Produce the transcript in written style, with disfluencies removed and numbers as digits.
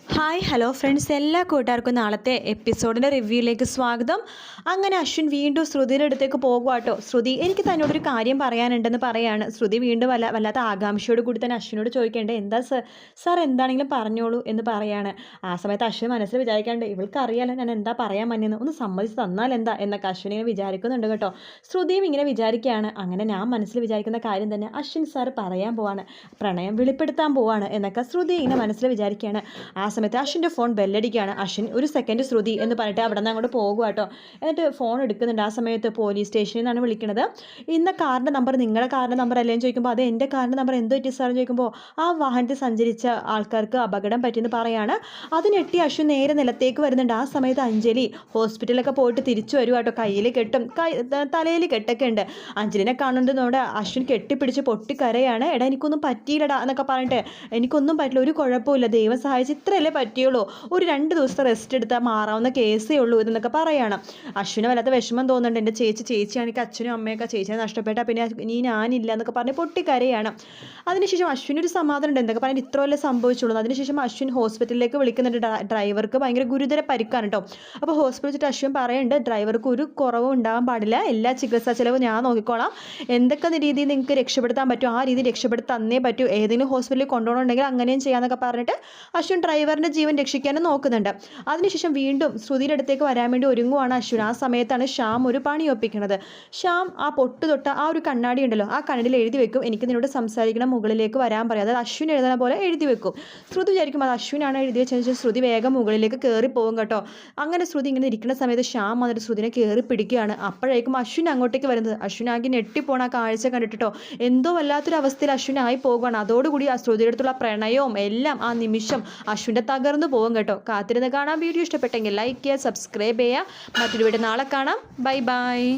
Hi hello friends, എല്ലാ കൂട്ടുകാർക്കും നാളത്തെ എപ്പിസോഡിൻ്റെ റിവ്യൂയിലേക്ക് സ്വാഗതം. അങ്ങനെ അശ്വിൻ വീണ്ടും ശ്രുതിയുടെ അടുത്തേക്ക് പോകുവാട്ടോ. ശ്രുതി, എനിക്ക് തന്നോടൊരു കാര്യം പറയാനുണ്ടെന്ന് പറയാണ്. ശ്രുതി വീണ്ടും വല്ലാത്ത ആകാംക്ഷയോട് കൂടി തന്നെ അശ്വിനോട് ചോദിക്കേണ്ടത്, എന്താ സാർ എന്താണെങ്കിലും പറഞ്ഞോളൂ എന്ന് പറയാണ്. ആ സമയത്ത് അശ്വിൻ മനസ്സിൽ വിചാരിക്കാണ്ട്, ഇവൾക്കറിയാലോ ഞാൻ എന്താ പറയാൻ മഞ്ഞെന്ന്, ഒന്ന് സമ്മതിച്ച് തന്നാൽ എന്താ എന്നൊക്കെ അശ്വിൻ ഇങ്ങനെ വിചാരിക്കുന്നുണ്ട് കേട്ടോ. ശ്രുതിയും ഇങ്ങനെ വിചാരിക്കുകയാണ്. അങ്ങനെ ഞാൻ മനസ്സിൽ വിചാരിക്കുന്ന കാര്യം തന്നെ അശ്വിൻ സാർ പറയാൻ പോവാണ്, പ്രണയം വെളിപ്പെടുത്താൻ പോവാണ് എന്നൊക്കെ ശ്രുതി ഇങ്ങനെ മനസ്സിൽ വിചാരിക്കുകയാണ്. ആ സമയത്ത് അശ്വിൻ്റെ ഫോൺ ബെല്ലടിക്കുകയാണ്. അശ്വിൻ ഒരു സെക്കൻഡ് ശ്രുതി എന്ന് പറഞ്ഞിട്ട് അവിടെ നിന്ന് അങ്ങോട്ട് പോകുക കേട്ടോ. എന്നിട്ട് ഫോൺ എടുക്കുന്നുണ്ട്. ആ സമയത്ത് പോലീസ് സ്റ്റേഷനിൽ നിന്നാണ് വിളിക്കുന്നത്. ഇന്ന കാറിൻ്റെ നമ്പർ നിങ്ങളുടെ കാറിൻ്റെ നമ്പർ അല്ലേന്ന് ചോദിക്കുമ്പോൾ, അത് എൻ്റെ കാറിൻ്റെ നമ്പർ എന്ത് പറ്റി സാർ ചോദിക്കുമ്പോൾ, ആ വാഹനത്തിൽ സഞ്ചരിച്ച ആൾക്കാർക്ക് അപകടം പറ്റിയെന്ന് പറയാണ്. അതിനെട്ടി അശ്വിൻ നേരെ നിലത്തേക്ക് വരുന്നുണ്ട്. ആ സമയത്ത് അഞ്ജലി ഹോസ്പിറ്റലൊക്കെ പോയിട്ട് തിരിച്ചു വരുക കേട്ടോ. കയ്യിൽ കെട്ടും, തലയിൽ കെട്ടൊക്കെ ഉണ്ട്. അഞ്ജലിനെ കാണുന്നതോടെ അശ്വിൻ കെട്ടിപ്പിടിച്ച് പൊട്ടിക്കരയാണ്. എടാ എനിക്കൊന്നും പറ്റിയില്ലടാ എന്നൊക്കെ പറഞ്ഞിട്ട്, എനിക്കൊന്നും പറ്റില്ല, ഒരു കുഴപ്പമില്ല, ദൈവം സഹായിച്ച് ഇത്രയല്ലേ പറ്റിയുള്ളൂ, ഒരു 2 ദിവസത്തെ റെസ്റ്റ് എടുത്താൽ മാറാവുന്ന കേസേ ഉള്ളൂ എന്നൊക്കെ പറയാണ്. അശ്വിന് വല്ലാത്ത വിഷമം തോന്നുന്നുണ്ട്. എൻ്റെ ചേച്ചിയാണ്, എനിക്ക് അച്ഛനും അമ്മയൊക്കെ ചേച്ചിയെ നഷ്ടപ്പെട്ടാൽ പിന്നെ നീ ഞാനില്ല എന്നൊക്കെ പറഞ്ഞ് പൊട്ടിക്കരയാണ്. അതിനുശേഷം അശ്വിനൊരു സമാധാനം ഉണ്ട്, എന്തൊക്കെ പറഞ്ഞാൽ ഇത്രയല്ലേ സംഭവിച്ചുള്ളൂ. അതിനുശേഷം അശ്വിൻ ഹോസ്പിറ്റലിലേക്ക് വിളിക്കുന്നുണ്ട്. ഡ്രൈവർക്ക് ഭയങ്കര ഗുരുതര പരിക്കാണ് കേട്ടോ. അപ്പോൾ ഹോസ്പിറ്റലിൽ വെച്ചിട്ട് അശ്വിൻ പറയുന്നുണ്ട്, ഡ്രൈവർക്ക് ഒരു കുറവും ഉണ്ടാകാൻ പാടില്ല, എല്ലാ ചികിത്സാ ചിലവും ഞാൻ നോക്കിക്കോളാം, എന്തൊക്കെ രീതിയിൽ നിങ്ങൾക്ക് രക്ഷപ്പെടുത്താൻ പറ്റുമോ ആ രീതിയിൽ രക്ഷപ്പെടുത്തി തന്നേ പറ്റൂ, ഏതെങ്കിലും ഹോസ്പിറ്റലിൽ കൊണ്ടുപോകണമെങ്കിൽ അങ്ങനെയും ചെയ്യാമെന്നൊക്കെ പറഞ്ഞിട്ട് അശ്വിൻ ഡ്രൈവറിൻ്റെ ജീവൻ രക്ഷിക്കാനും നോക്കുന്നുണ്ട്. അതിനുശേഷം വീണ്ടും ശ്രുതിയുടെ അടുത്തേക്ക് വരാൻ വേണ്ടി ഒരുങ്ങുവാണ് അശ്വിൻ. ആ സമയത്താണ് ശ്യാം ഒരു പണി ഒപ്പിക്കുന്നത്. ശ്യാം ആ പൊട്ട് തൊട്ട ആ ഒരു കണ്ണാടി ഉണ്ടല്ലോ, ആ കണ്ണടിയിൽ എഴുതി വെക്കും, എനിക്ക് നിന്നോട് സംസാരിക്കണം, മുകളിലേക്ക് വരാൻ പറയാം. അതായത് അശ്വിൻ എഴുതുന്ന പോലെ എഴുതി വെക്കും. ശ്രുതി വിചാരിക്കും അത് അശ്വിനാണ് എഴുതി വെച്ചതിന്. ശ്രുതി വേഗം മുകളിലേക്ക് കയറി പോകും കേട്ടോ. അങ്ങനെ ശ്രുതി ഇങ്ങനെ ഇരിക്കുന്ന സമയത്ത് ശ്യാം വന്നിട്ട് ശ്രുതിനെ കയറി പിടിക്കുകയാണ്. അപ്പോഴേക്കും അശ്വിൻ അങ്ങോട്ടേക്ക് വരുന്നത്. അശ്വിൻ ആകെ ഞെട്ടിപ്പോണ ആ കാഴ്ച കണ്ടിട്ടോ എന്തോ വല്ലാത്തൊരു അവസ്ഥയിൽ അശ്വിൻ ആയി പോകുകയാണ്. അതോടുകൂടി ആ ശ്രുതിയുടെ അടുത്തുള്ള പ്രണയവും എല്ലാം ആ നിമിഷം അശ്വിൻ്റെ തകർന്നു പോകും കേട്ടോ. കാത്തിരുന്ന് കാണാം. വീഡിയോ ഇഷ്ടപ്പെട്ടെങ്കിൽ ലൈക്ക് ചെയ്യുക, സബ്സ്ക്രൈബ് ചെയ്യുക. മറ്റൊരു വീഡിയോ നാളെ കാണാം. Bye bye.